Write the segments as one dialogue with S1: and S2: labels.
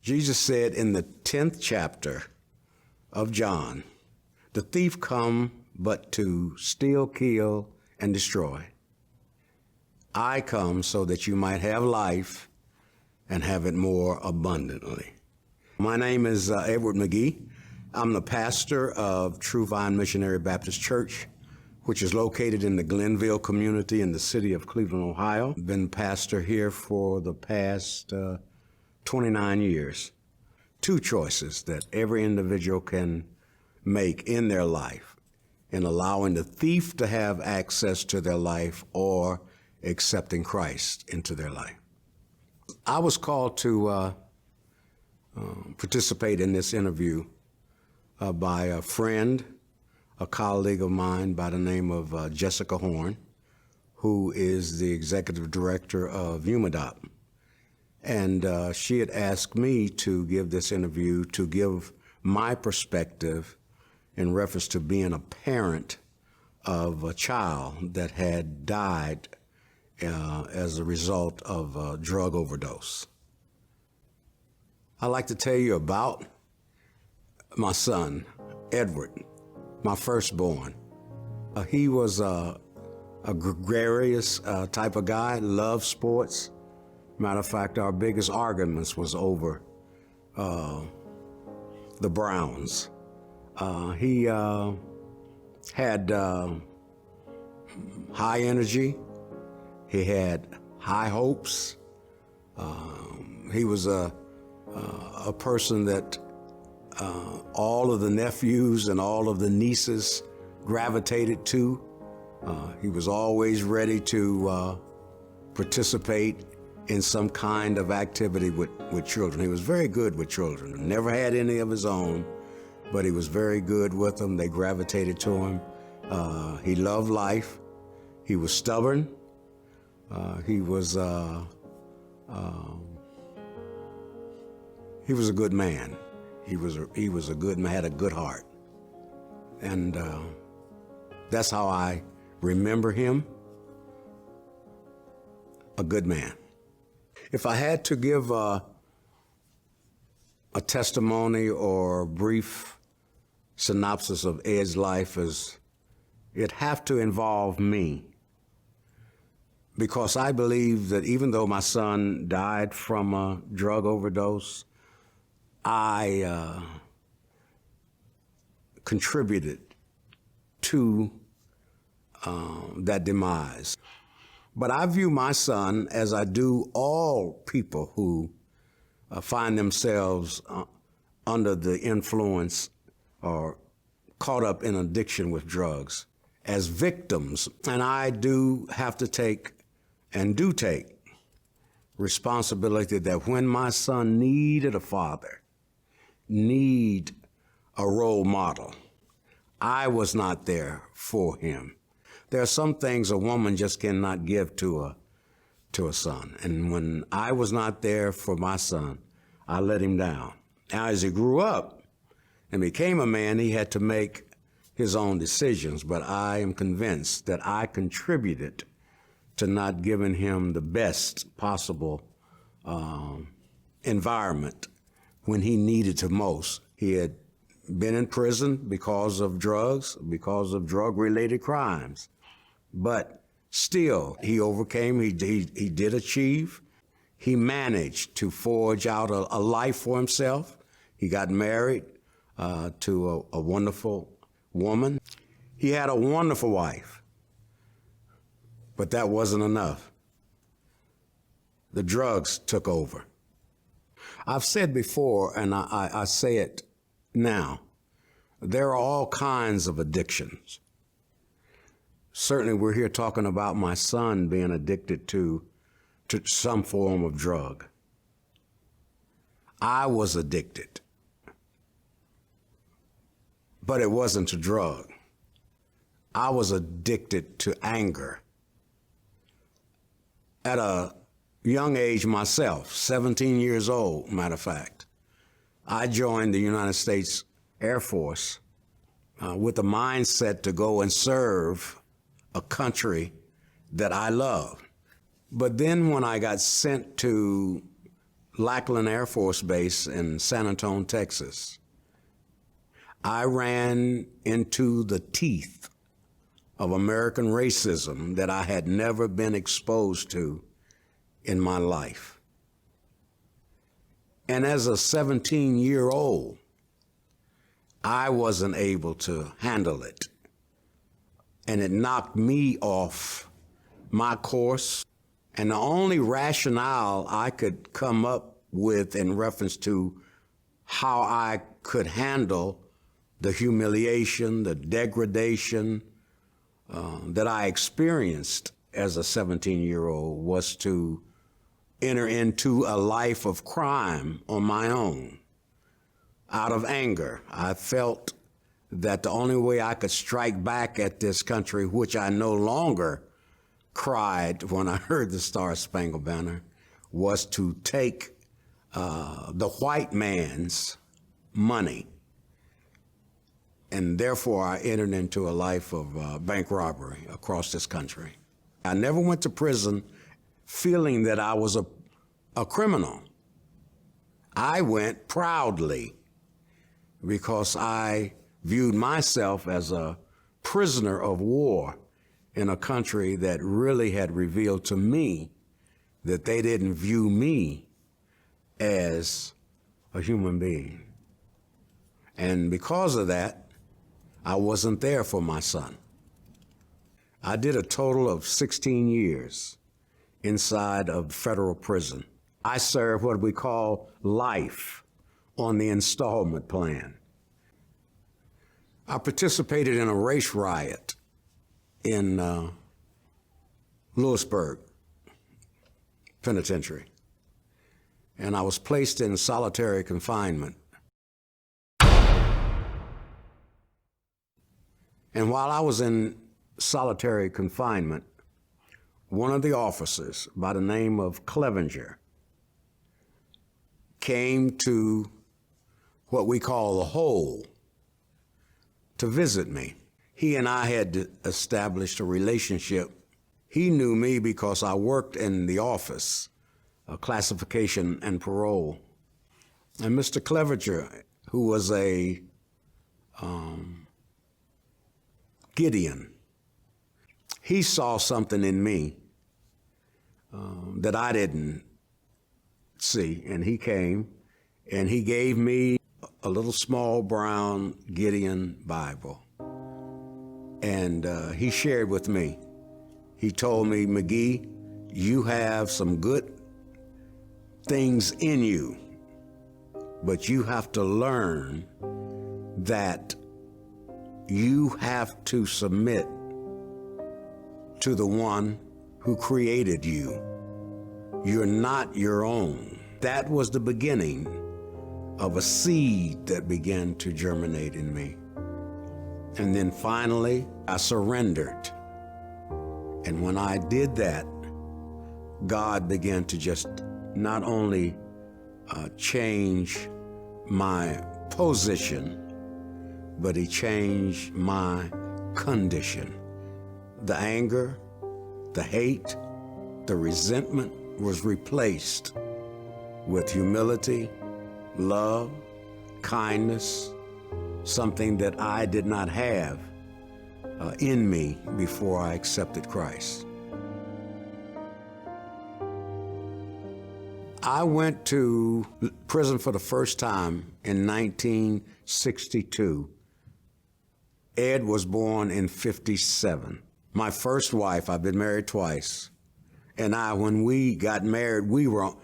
S1: Jesus said in the 10th chapter of John, the thief come but to steal, kill, and destroy. I come so that you might have life and have it more abundantly. My name is Edward McGhee. I'm the pastor of True Vine Missionary Baptist Church, which is located in the Glenville community in the city of Cleveland, Ohio. Been pastor here for the past 29 years. Two choices that every individual can make in their life in allowing the thief to have access to their life or accepting Christ into their life. I was called to participate in this interview by a friend, a colleague of mine by the name of Jessica Horn, who is the executive director of UMADOP. And she had asked me to give this interview to give my perspective in reference to being a parent of a child that had died as a result of a drug overdose. I'd like to tell you about my son, Edward, my firstborn. He was a gregarious type of guy, loved sports. Matter of fact, our biggest arguments was over the Browns. He had high energy. He had high hopes. He was a person that all of the nephews and all of the nieces gravitated to. He was always ready to participate in some kind of activity with children. He was very good with children. Never had any of his own, but he was very good with them. They gravitated to him. He loved life. He was stubborn. He was a good man. He was a good man, had a good heart. And that's how I remember him, a good man. If I had to give a testimony or a brief synopsis of Ed's life, it'd have to involve me. Because I believe that even though my son died from a drug overdose, I contributed to that demise. But I view my son as I do all people who find themselves under the influence or caught up in addiction with drugs as victims. And I do have to take and do take responsibility that when my son needed a father, need a role model, I was not there for him. There are some things a woman just cannot give to a son. And when I was not there for my son, I let him down. Now, as he grew up and became a man, he had to make his own decisions. But I am convinced that I contributed to not giving him the best possible environment when he needed to most. He had been in prison because of drugs, because of drug-related crimes. But still, he overcame, he did achieve. He managed to forge out a life for himself. He got married to a wonderful woman. He had a wonderful wife, but that wasn't enough. The drugs took over. I've said before, and I say it now, there are all kinds of addictions. Certainly, we're here talking about my son being addicted to some form of drug. I was addicted, but it wasn't a drug. I was addicted to anger. At a young age myself, 17 years old, matter of fact, I joined the United States Air Force with the mindset to go and serve a country that I love. But then when I got sent to Lackland Air Force Base in San Antonio, Texas. I ran into the teeth of American racism that I had never been exposed to in my life. And as a 17-year-old, I wasn't able to handle it. And it knocked me off my course. And the only rationale I could come up with in reference to how I could handle the humiliation, the degradation that I experienced as a 17-year-old was to enter into a life of crime on my own. Out of anger, I felt that the only way I could strike back at this country, which I no longer cried when I heard the Star-Spangled Banner, was to take the white man's money. And therefore, I entered into a life of bank robbery across this country. I never went to prison feeling that I was a criminal. I went proudly because I viewed myself as a prisoner of war in a country that really had revealed to me that they didn't view me as a human being. And because of that, I wasn't there for my son. I did a total of 16 years inside of federal prison. I served what we call life on the installment plan. I participated in a race riot in Lewisburg Penitentiary, and I was placed in solitary confinement. And while I was in solitary confinement, one of the officers by the name of Clevenger came to what we call the hole to visit me. He and I had established a relationship. He knew me because I worked in the office of classification and parole. And Mr. Clevenger, who was a Gideon, he saw something in me that I didn't see, and he came and he gave me a little small brown Gideon Bible, and he shared with me. He told me, McGhee, you have some good things in you, but you have to learn that you have to submit to the one who created you. You're not your own. That was the beginning of a seed that began to germinate in me. And then finally, I surrendered. And when I did that, God began to just not only change my position, but he changed my condition. The anger, the hate, the resentment was replaced with humility, love, kindness, something that I did not have in me before I accepted Christ. I went to prison for the first time in 1962. Ed was born in 57. My first wife, I've been married twice, and when we got married, we were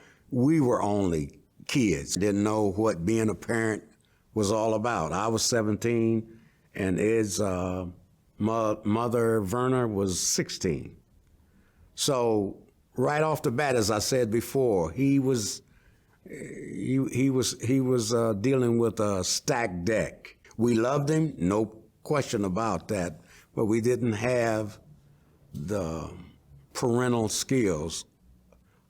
S1: only kids. Didn't know what being a parent was all about. I was 17, and Ed's mother, Verna, was 16. So right off the bat, as I said before, he was dealing with a stacked deck. We loved him, no question about that, but we didn't have the parental skills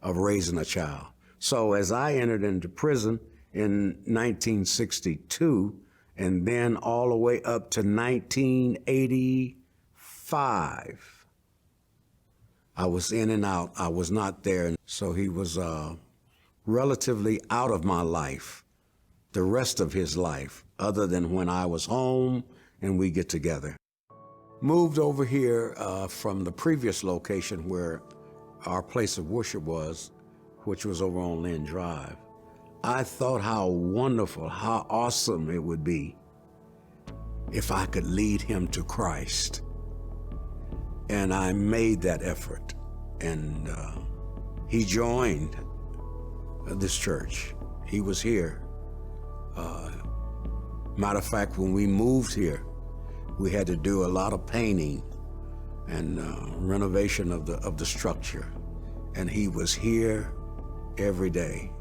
S1: of raising a child. So as I entered into prison in 1962, and then all the way up to 1985, I was in and out. I was not there. So he was relatively out of my life, the rest of his life, other than when I was home and we get together. Moved over here from the previous location where our place of worship was, which was over on Lynn Drive. I thought how wonderful, how awesome it would be if I could lead him to Christ. And I made that effort, and he joined this church. He was here. Matter of fact, when we moved here, we had to do a lot of painting and renovation of the structure. And he was here every day.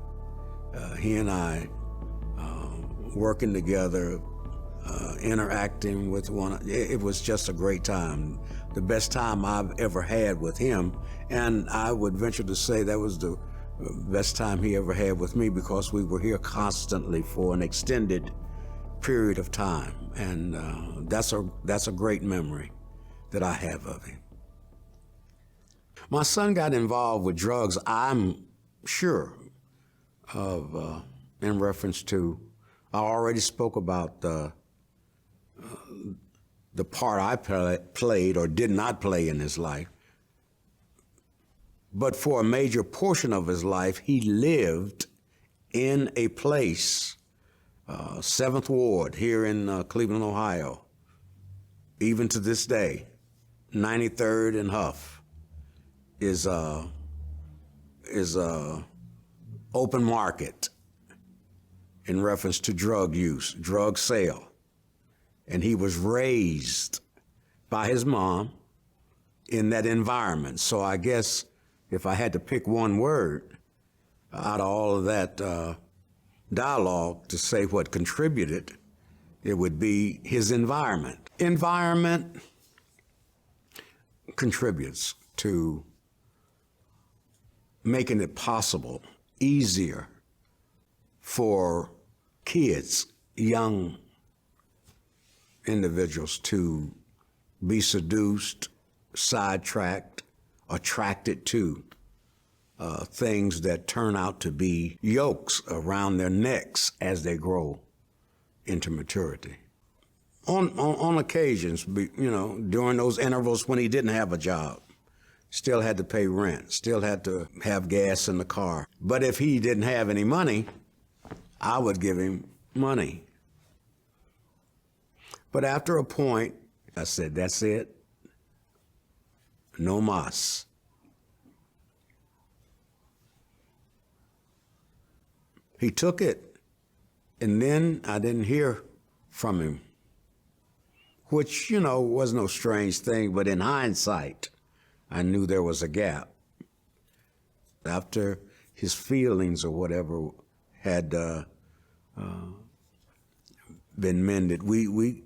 S1: He and I working together, interacting with one. It was just a great time. The best time I've ever had with him. And I would venture to say that was the best time he ever had with me, because we were here constantly for an extended period of time. And that's a great memory that I have of him. My son got involved with drugs, I'm sure of, in reference to, I already spoke about the part I played or did not play in his life. But for a major portion of his life, he lived in a place, 7th Ward here in Cleveland, Ohio. Even to this day, 93rd and Huff is open market in reference to drug use, drug sale. And he was raised by his mom in that environment. So I guess if I had to pick one word out of all of that dialogue to say what contributed, it would be his environment. Environment contributes to making it possible, easier for kids, young individuals to be seduced, sidetracked, attracted to things that turn out to be yokes around their necks as they grow into maturity. On occasions, during those intervals when he didn't have a job, still had to pay rent, still had to have gas in the car. But if he didn't have any money, I would give him money. But after a point, I said, that's it. No mas. He took it, and then I didn't hear from him, which, was no strange thing, but in hindsight, I knew there was a gap. After his feelings or whatever had been mended, we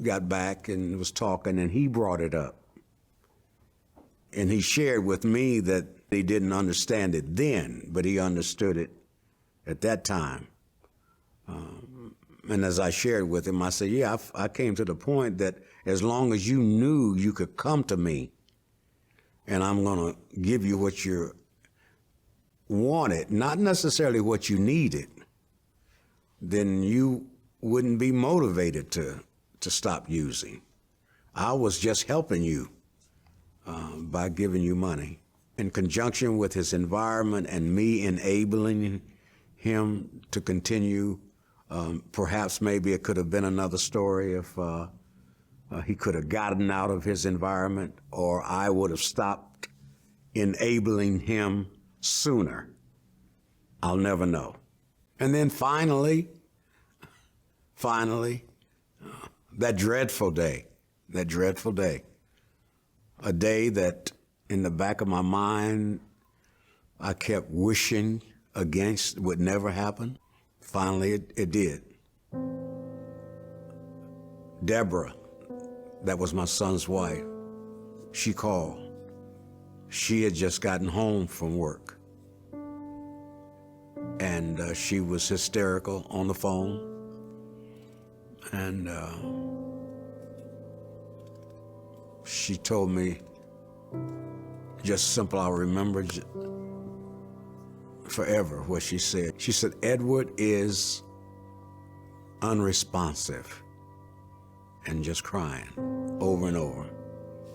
S1: got back and was talking, and he brought it up. And he shared with me that he didn't understand it then, but he understood it at that time. And as I shared with him, I said, yeah, I came to the point that as long as you knew you could come to me and I'm going to give you what you wanted, not necessarily what you needed, then you wouldn't be motivated to stop using. I was just helping you by giving you money. In conjunction with his environment and me enabling him to continue, perhaps maybe it could have been another story if he could have gotten out of his environment, or I would have stopped enabling him sooner. I'll never know. And then finally, that dreadful day, a day that in the back of my mind, I kept wishing against would never happen. Finally, it did. Deborah, that was my son's wife, she called. She had just gotten home from work, and she was hysterical on the phone. And she told me just simple, I remember forever what she said. She said, Edward is unresponsive, and just crying over and over.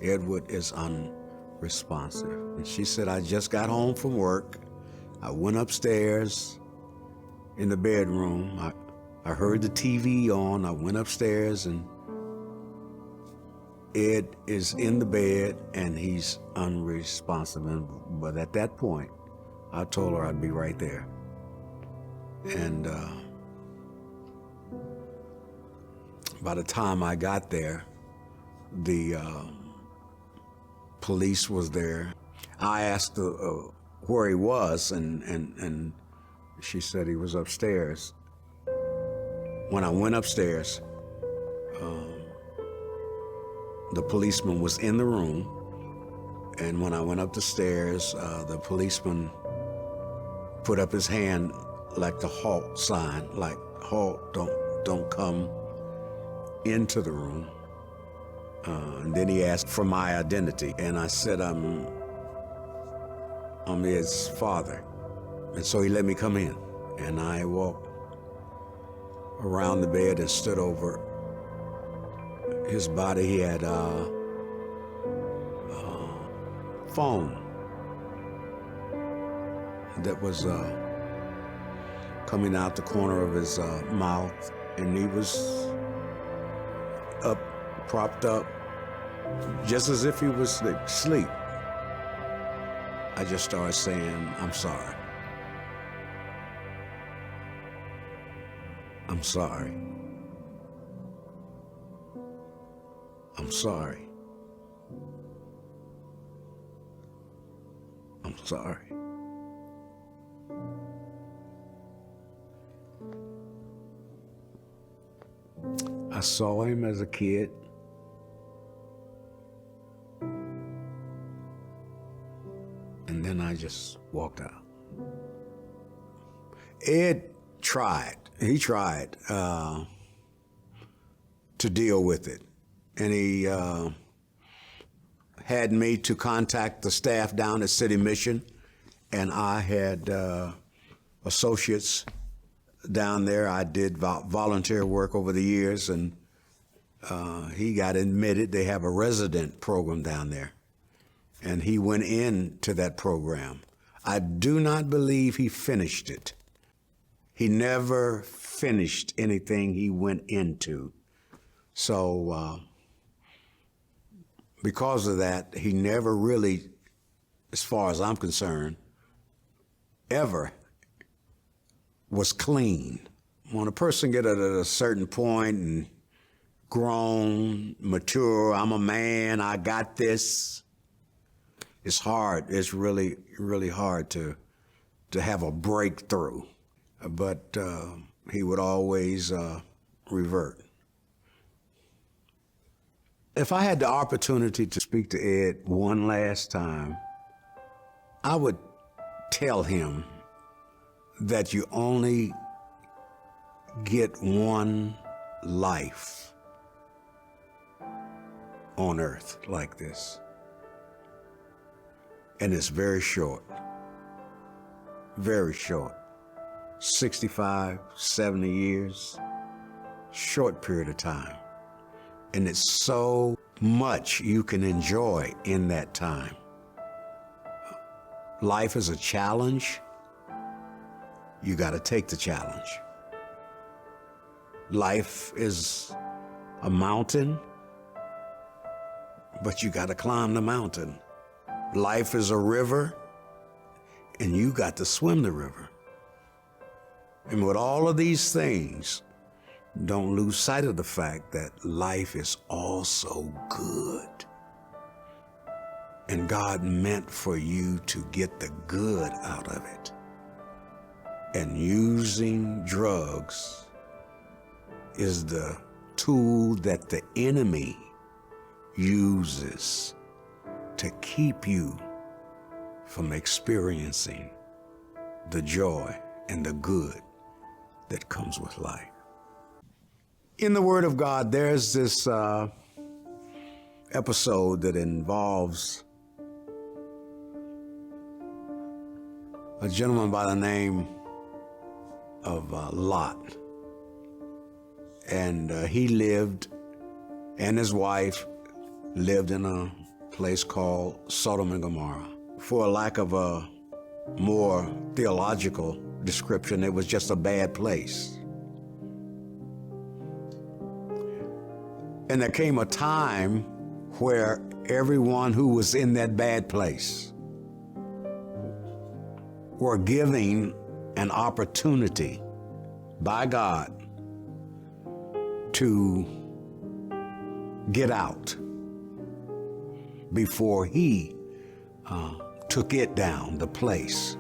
S1: Edward is unresponsive. And she said, I just got home from work. I went upstairs in the bedroom. I heard the TV on. I went upstairs, and Ed is in the bed and he's unresponsive. But at that point, I told her I'd be right there. And by the time I got there, the police was there. I asked where he was, and she said he was upstairs. When I went upstairs, the policeman was in the room, and when I went up the stairs, the policeman put up his hand like the halt sign, like halt, don't come into the room. And then he asked for my identity, and I said, I'm his father. And so he let me come in, and I walked around the bed and stood over his body. He had foam that was coming out the corner of his mouth, and he was up, propped up, just as if he was asleep. I just started saying, I'm sorry. I'm sorry. I'm sorry. I'm sorry. I saw him as a kid. And then I just walked out. Ed tried. He tried to deal with it. And he had me to contact the staff down at City Mission. And I had associates down there. I did volunteer work over the years, and he got admitted. They have a resident program down there, and he went into that program. I do not believe he finished it. He never finished anything he went into. So because of that, he never really, as far as I'm concerned, ever was clean. When a person gets at a certain point and grown, mature, I'm a man, I got this, it's hard. It's really, really hard to have a breakthrough. But he would always revert. If I had the opportunity to speak to Ed one last time, I would tell him that you only get one life on earth like this. And it's very short, very short. 65, 70 years, short period of time. And it's so much you can enjoy in that time. Life is a challenge. You got to take the challenge. Life is a mountain, but you got to climb the mountain. Life is a river, and you got to swim the river. And with all of these things, don't lose sight of the fact that life is also good. And God meant for you to get the good out of it. And using drugs is the tool that the enemy uses to keep you from experiencing the joy and the good that comes with life. In the Word of God, there's this episode that involves a gentleman by the name of Lot. And he lived, and his wife lived in a place called Sodom and Gomorrah. For lack of a more theological description, it was just a bad place. And there came a time where everyone who was in that bad place were giving an opportunity by God to get out before he took it down, the place.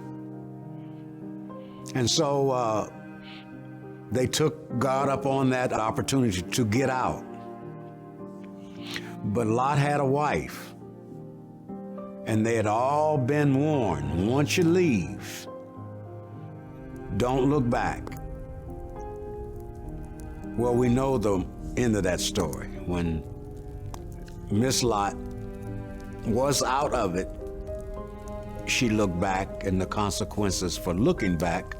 S1: And so they took God up on that opportunity to get out. But Lot had a wife, and they had all been warned, once you leave, don't look back. Well, we know the end of that story. When Miss Lot was out of it, she looked back, and the consequences for looking back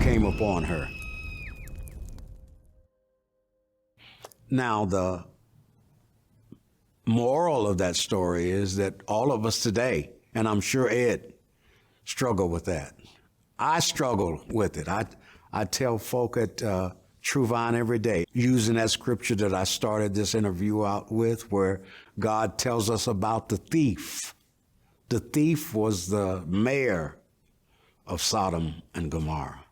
S1: came upon her. Now, the moral of that story is that all of us today, and I'm sure Ed, struggle with that. I struggle with it. I tell folk at True Vine every day, using that scripture that I started this interview out with, where God tells us about the thief. The thief was the mayor of Sodom and Gomorrah.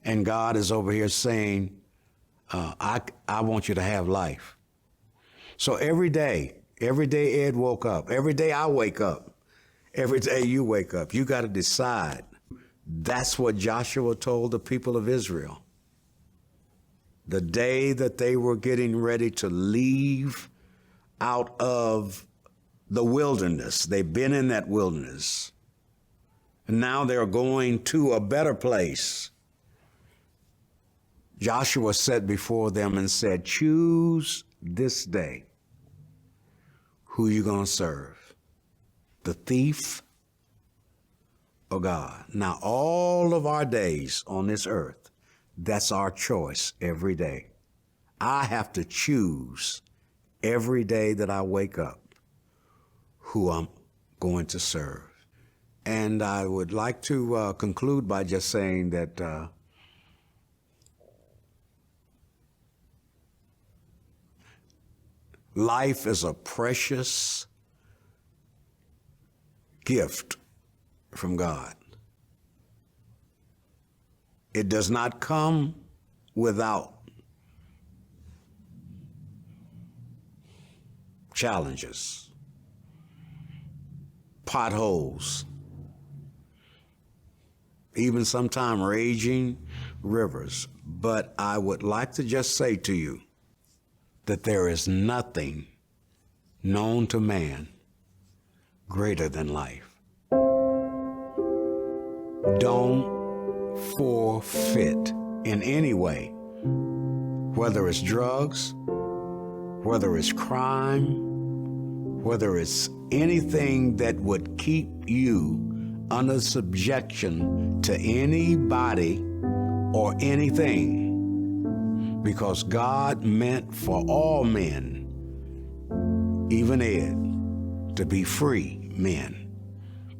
S1: And God is over here saying, I want you to have life. So every day Ed woke up, every day I wake up, every day you wake up, you got to decide. That's what Joshua told the people of Israel. The day that they were getting ready to leave out of the wilderness, they've been in that wilderness, and now they're going to a better place. Joshua set before them and said, choose this day who you're going to serve, the thief or God. Now, all of our days on this earth, that's our choice every day. I have to choose every day that I wake up who I'm going to serve. And I would like to conclude by just saying that life is a precious gift from God. It does not come without challenges, potholes, even sometimes raging rivers. But I would like to just say to you that there is nothing known to man greater than life. Don't forfeit in any way, whether it's drugs, whether it's crime, whether it's anything that would keep you under subjection to anybody or anything, because God meant for all men, even Ed, to be free men.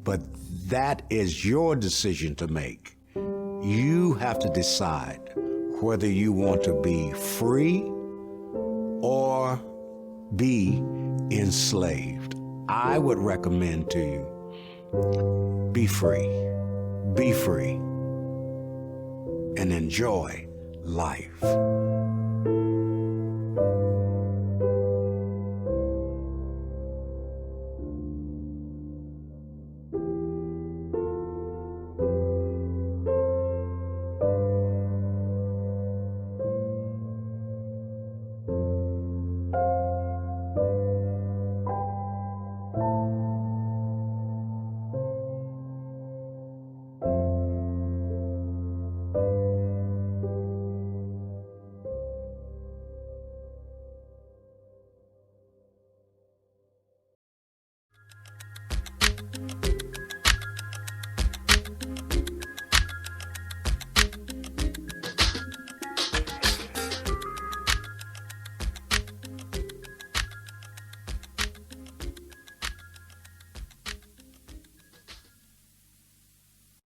S1: But that is your decision to make. You have to decide whether you want to be free or be enslaved. I would recommend to you, be free, and enjoy life.